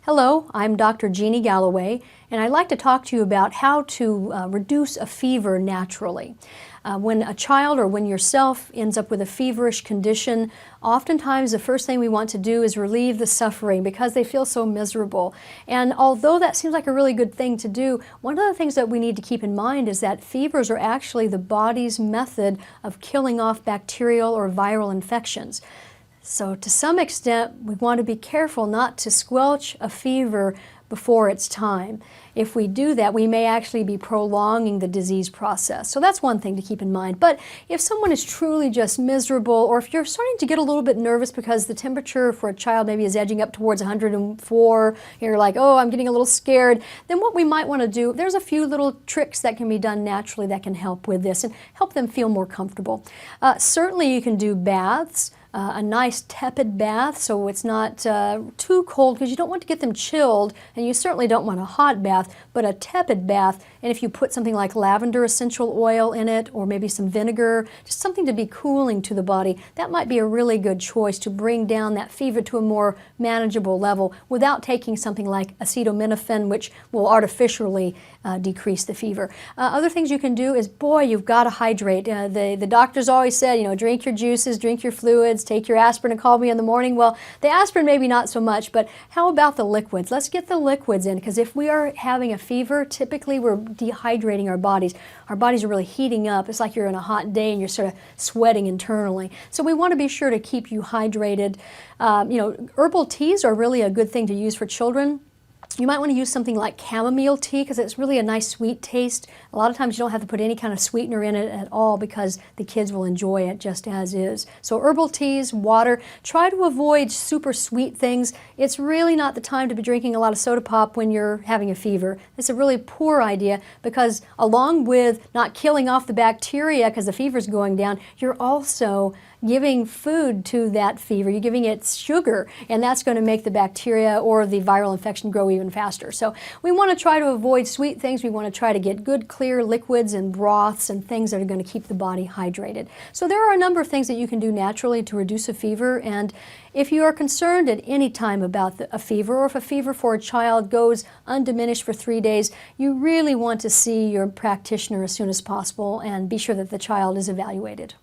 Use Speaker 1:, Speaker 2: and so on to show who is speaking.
Speaker 1: Hello, I'm Dr. Jeannie Galloway, and I'd like to talk to you about how to reduce a fever naturally. When a child or when yourself ends up with a feverish condition, oftentimes the first thing we want to do is relieve the suffering because they feel so miserable. And although that seems like a really good thing to do, one of the things that we need to keep in mind is that fevers are actually the body's method of killing off bacterial or viral infections. So to some extent, we want to be careful not to squelch a fever before it's time. If we do that, we may actually be prolonging the disease process. So that's one thing to keep in mind. But if someone is truly just miserable, or if you're starting to get a little bit nervous because the temperature for a child maybe is edging up towards 104, and you're like, oh, I'm getting a little scared, then what we might want to do, there's a few little tricks that can be done naturally that can help with this and help them feel more comfortable. Certainly you can do baths. A nice tepid bath so it's not too cold, because you don't want to get them chilled, and you certainly don't want a hot bath, but a tepid bath. And if you put something like lavender essential oil in it, or maybe some vinegar, just something to be cooling to the body, that might be a really good choice to bring down that fever to a more manageable level without taking something like acetaminophen, which will artificially decrease the fever. Other things you can do is, boy, you've got to hydrate. The doctors always said, you know, drink your juices, drink your fluids, take your aspirin and call me in the morning. Well, the aspirin maybe not so much, but how about the liquids? Let's get the liquids in, because if we are having a fever, typically we're dehydrating our bodies. Our bodies are really heating up. It's like you're in a hot day and you're sort of sweating internally. So we want to be sure to keep you hydrated. Herbal teas are really a good thing to use for children. You might want to use something like chamomile tea, because it's really a nice sweet taste. A lot of times you don't have to put any kind of sweetener in it at all, because the kids will enjoy it just as is. So herbal teas, water. Try to avoid super sweet things. It's really not the time to be drinking a lot of soda pop when you're having a fever. It's a really poor idea, because along with not killing off the bacteria because the fever's going down, you're also giving food to that fever. You're giving it sugar, and that's going to make the bacteria or the viral infection grow even faster. So we want to try to avoid sweet things. We want to try to get good, clear liquids and broths and things that are going to keep the body hydrated. So there are a number of things that you can do naturally to reduce a fever. And if you are concerned at any time about a fever, or if a fever for a child goes undiminished for 3 days, you really want to see your practitioner as soon as possible and be sure that the child is evaluated.